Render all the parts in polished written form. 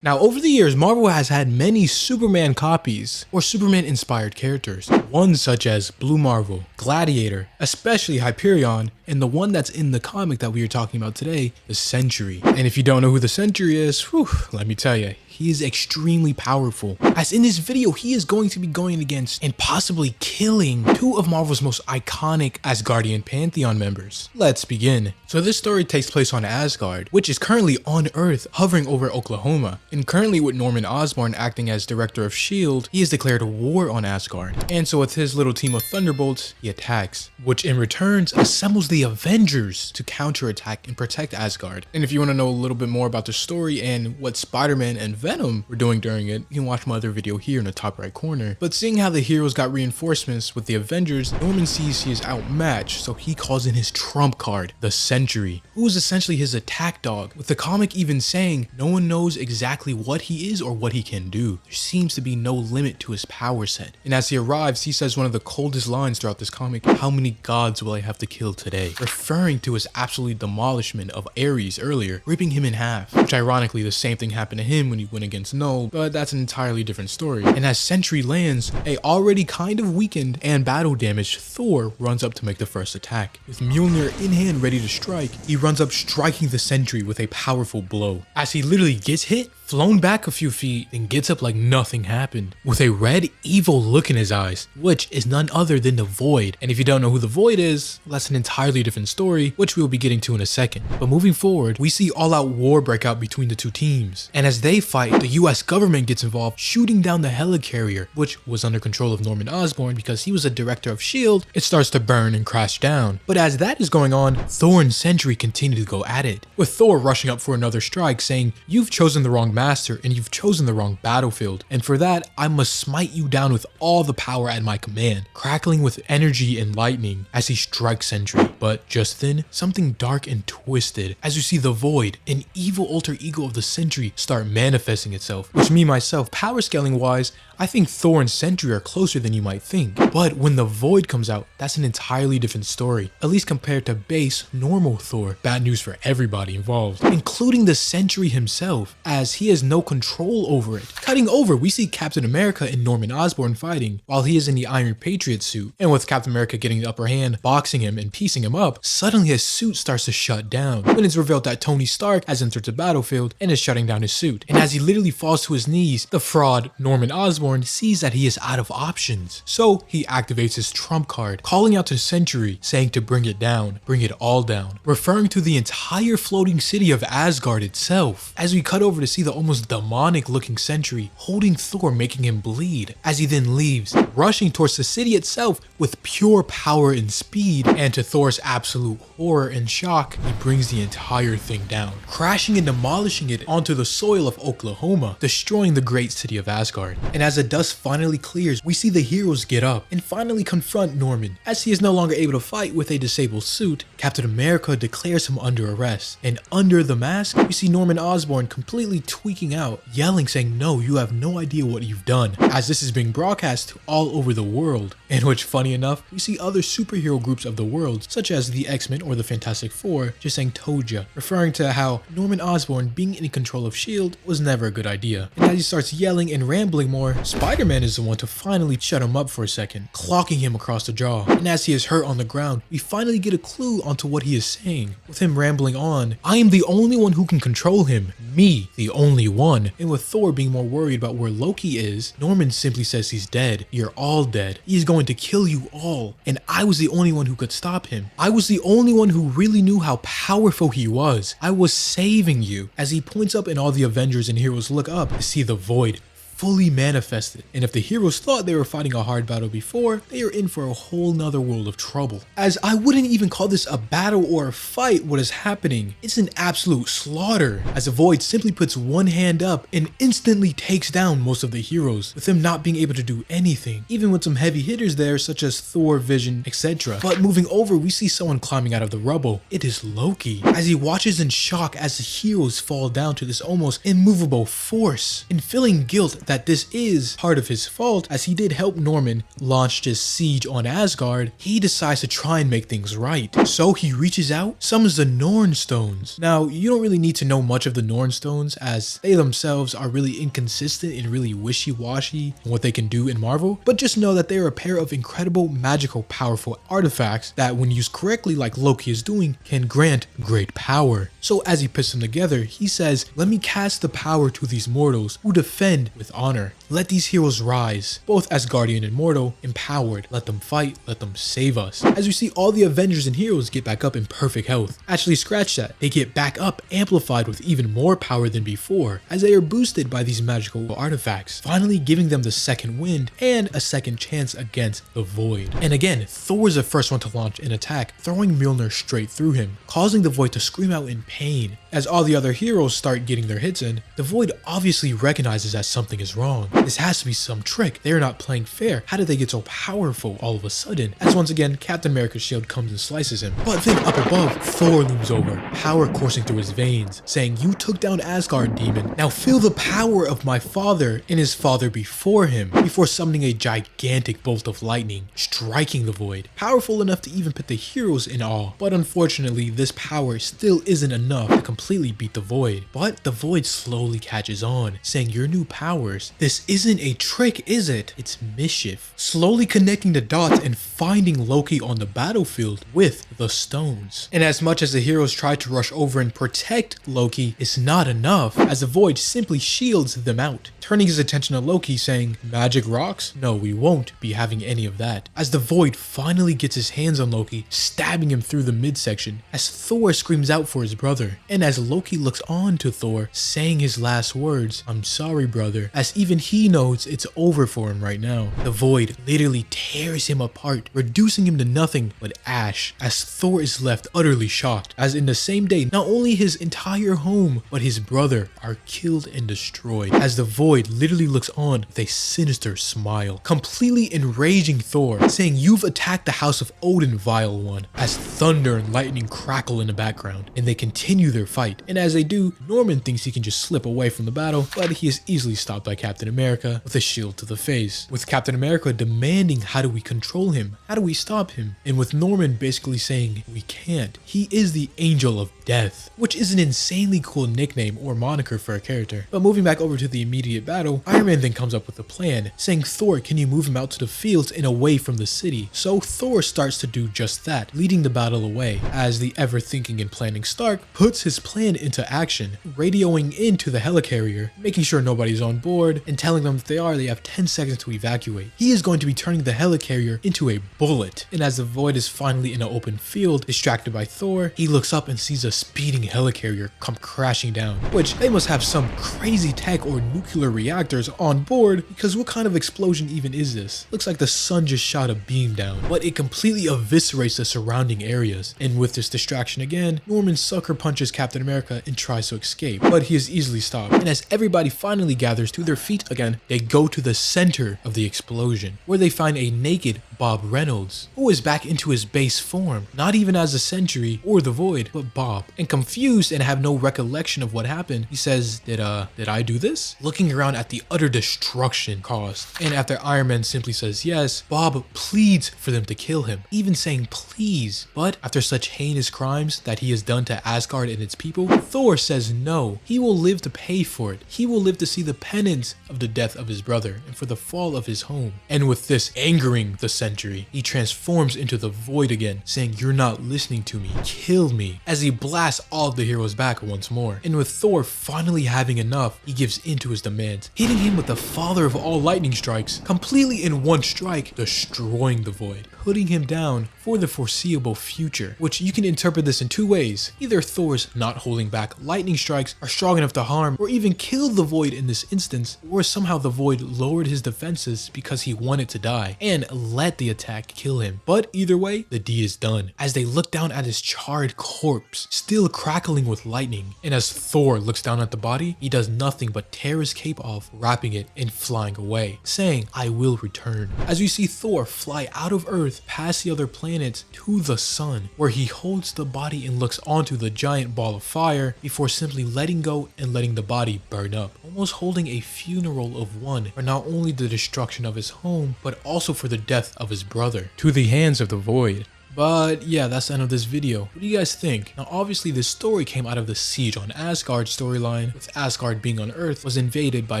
Now, over the years, Marvel has had many Superman copies or Superman inspired characters. Ones such as Blue Marvel, Gladiator, especially Hyperion, and the one that's in the comic that we are talking about today, the Sentry. And if you don't know who the Sentry is, let me tell you, he is extremely powerful, as in this video he is going to be going against and possibly killing two of Marvel's most iconic Asgardian Pantheon members. Let's begin. So this story takes place on Asgard, which is currently on Earth, hovering over Oklahoma, and currently with Norman Osborn acting as director of S.H.I.E.L.D., he has declared war on Asgard. And so with his little team of Thunderbolts, he attacks, which in return assembles the Avengers to counterattack and protect Asgard. And if you want to know a little bit more about the story and what Spider-Man and Venom were doing during it, you can watch my other video here in the top right corner. But seeing how the heroes got reinforcements with the Avengers, Norman sees he is outmatched, so he calls in his trump card, the Sentry, who is essentially his attack dog, with the comic even saying no one knows exactly what he is or what he can do. There seems to be no limit to his power set. And as he arrives, he says one of the coldest lines throughout this comic, "How many gods will I have to kill today?" referring to his absolute demolishment of Ares earlier, ripping him in half, which ironically the same thing happened to him when he went against Null, but that's an entirely different story. And as Sentry lands, a already kind of weakened and battle damaged Thor runs up to make the first attack. With Mjolnir in hand ready to strike, he runs up striking the Sentry with a powerful blow. As he literally gets hit, flown back a few feet, and gets up like nothing happened, with a red, evil look in his eyes, which is none other than the Void. And if you don't know who the Void is, well, that's an entirely different story, which we'll be getting to in a second. But moving forward, we see all-out war break out between the two teams. And as they fight, the US government gets involved, shooting down the helicarrier, which was under control of Norman Osborn because he was a director of S.H.I.E.L.D. It starts to burn and crash down. But as that is going on, Thor and Sentry continue to go at it, with Thor rushing up for another strike, saying, "You've chosen the wrong master and you've chosen the wrong battlefield, and for that I must smite you down with all the power at my command," crackling with energy and lightning as he strikes Sentry. But just then, something dark and twisted, as you see the Void, an evil alter ego of the Sentry, start manifesting itself, which me myself, power scaling wise, I think Thor and Sentry are closer than you might think. But when the Void comes out, that's an entirely different story, at least compared to base, normal Thor. Bad news for everybody involved, including the Sentry himself, as he has no control over it. Cutting over, we see Captain America and Norman Osborn fighting, while he is in the Iron Patriot suit. And with Captain America getting the upper hand, boxing him and piecing him up, suddenly his suit starts to shut down, when it's revealed that Tony Stark has entered the battlefield and is shutting down his suit. And as he literally falls to his knees, the fraud, Norman Osborn, sees that he is out of options. So he activates his trump card, calling out to Sentry, saying to bring it down, bring it all down, referring to the entire floating city of Asgard itself. As we cut over to see the almost demonic looking Sentry holding Thor, making him bleed, as he then leaves, rushing towards the city itself with pure power and speed. And to Thor's absolute horror and shock, he brings the entire thing down, crashing and demolishing it onto the soil of Oklahoma, destroying the great city of Asgard. And as the dust finally clears, we see the heroes get up and finally confront Norman. As he is no longer able to fight with a disabled suit, Captain America declares him under arrest, and under the mask, we see Norman Osborn completely tweaking out, yelling, saying, "No, you have no idea what you've done," as this is being broadcast to all over the world. In which, funny enough, we see other superhero groups of the world, such as the X-Men or the Fantastic Four, just saying "told ya," referring to how Norman Osborn being in control of S.H.I.E.L.D. was never a good idea. And as he starts yelling and rambling more, Spider-Man is the one to finally shut him up for a second, clocking him across the jaw. And as he is hurt on the ground, we finally get a clue onto what he is saying, with him rambling on, "I am the only one who can control him. Me, the only one." And with Thor being more worried about where Loki is, Norman simply says he's dead. "You're all dead. He is going to kill you all. And I was the only one who could stop him. I was the only one who really knew how powerful he was. I was saving you." As he points up and all the Avengers and heroes look up to see the Void fully manifested. And if the heroes thought they were fighting a hard battle before, they are in for a whole nother world of trouble. As I wouldn't even call this a battle or a fight what is happening. It's an absolute slaughter, as the Void simply puts one hand up and instantly takes down most of the heroes, with him not being able to do anything, even with some heavy hitters there such as Thor, Vision, etc. But moving over, we see someone climbing out of the rubble. It is Loki, as he watches in shock as the heroes fall down to this almost immovable force, and feeling guilt that this is part of his fault as he did help Norman launch this siege on Asgard, he decides to try and make things right. So he reaches out, summons the Norn Stones. Now, you don't really need to know much of the Norn Stones as they themselves are really inconsistent and really wishy-washy in what they can do in Marvel, but just know that they are a pair of incredible, magical, powerful artifacts that when used correctly like Loki is doing, can grant great power. So as he puts them together, he says, "Let me cast the power to these mortals who defend with honor. Let these heroes rise, both Asgardian and mortal, empowered. Let them fight, let them save us." As you see, all the Avengers and heroes get back up in perfect health. Actually, scratch that. They get back up amplified with even more power than before, as they are boosted by these magical artifacts, finally giving them the second wind and a second chance against the Void. And again, Thor is the first one to launch an attack, throwing Mjolnir straight through him, causing the Void to scream out in pain. As all the other heroes start getting their hits in, the Void obviously recognizes that something is wrong. This has to be some trick. They are not playing fair. How did they get so powerful all of a sudden? As once again, Captain America's shield comes and slices him. But then up above, Thor looms over, power coursing through his veins, saying, "You took down Asgard, demon. Now feel the power of my father and his father before him," before summoning a gigantic bolt of lightning, striking the Void. Powerful enough to even put the heroes in awe. But unfortunately, this power still isn't enough to completely beat the Void. But the Void slowly catches on, saying, "Your new powers. This isn't a trick, is it? It's mischief." Slowly connecting the dots and finding Loki on the battlefield with the stones. And as much as the heroes try to rush over and protect Loki, it's not enough, as the Void simply shields them out, turning his attention to Loki, saying, "Magic rocks? No, we won't be having any of that." As the Void finally gets his hands on Loki, stabbing him through the midsection, as Thor screams out for his brother, and as Loki looks on to Thor, saying his last words, "I'm sorry, brother," as even he knows it's over for him right now. The Void literally tears him apart, reducing him to nothing but ash, as Thor is left utterly shocked, as in the same day, not only his entire home, but his brother are killed and destroyed, as the Void literally looks on with a sinister smile, completely enraging Thor, saying, "You've attacked the house of Odin, vile one," as thunder and lightning crackle in the background, and they continue their fight. And as they do, Norman thinks he can just slip away from the battle, but he is easily stopped by Captain America with a shield to the face, with Captain America demanding, "How do we control him? How do we stop him?" And with Norman basically saying, "We can't. He is the Angel of Death," which is an insanely cool nickname or moniker for a character. But moving back over to the immediate battle, Iron Man then comes up with a plan, saying, "Thor, can you move him out to the fields and away from the city?" So Thor starts to do just that, leading the battle away, as the ever-thinking and planning Stark puts his plan into action, radioing into the helicarrier, making sure nobody's on board, and telling them if they have 10 seconds to evacuate. He is going to be turning the helicarrier into a bullet, and as the Void is finally in an open field, distracted by Thor, he looks up and sees a speeding helicarrier come crashing down, which they must have some crazy tech or nuclear reactors on board, because what kind of explosion even is this? Looks like the sun just shot a beam down, but it completely eviscerates the surrounding areas. And with this distraction again, Norman sucker punches Captain America and tries to escape, but he is easily stopped. And as everybody finally gathers to their feet again, they go to the center of the explosion, where they find a naked Bob Reynolds, who is back into his base form, not even as a Sentry or the Void, but Bob. And confused and have no recollection of what happened, he says, did I do this? Looking around at the utter destruction caused. And after Iron Man simply says yes, Bob pleads for them to kill him, even saying please. But after such heinous crimes that he has done to Asgard and its people, Thor says no. He will live to pay for it. He will live to see the penance of the death of his brother and for the fall of his home. And with this angering the Sentry, he transforms into the Void again, saying, "You're not listening to me. Kill me," as he blasts all of the heroes back once more. And with Thor finally having enough, he gives in to his demands, hitting him with the father of all lightning strikes, completely in one strike, destroying the Void, putting him down for the foreseeable future, which you can interpret this in two ways. Either Thor's not holding back lightning strikes are strong enough to harm or even kill the Void in this instance, or somehow the Void lowered his defenses because he wanted to die and let the attack kill him. But either way, the deed is done, as they look down at his charred corpse, still crackling with lightning. And as Thor looks down at the body, he does nothing but tear his cape off, wrapping it and flying away, saying, "I will return." As we see Thor fly out of Earth Earth past the other planets to the sun, where he holds the body and looks onto the giant ball of fire before simply letting go and letting the body burn up, almost holding a funeral of one for not only the destruction of his home, but also for the death of his brother, to the hands of the void. But yeah, that's the end of this video. What do you guys think? Now obviously this story came out of the siege on Asgard storyline, with Asgard being on Earth was invaded by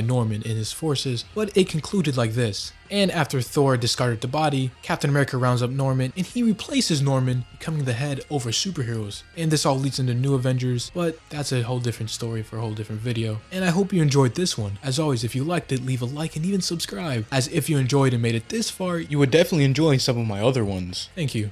Norman and his forces, but it concluded like this. And after Thor discarded the body, Captain America rounds up Norman and he replaces Norman, becoming the head over superheroes. And this all leads into New Avengers, but that's a whole different story for a whole different video. And I hope you enjoyed this one. As always, if you liked it, leave a like and even subscribe, as if you enjoyed and made it this far, you would definitely enjoy some of my other ones. Thank you.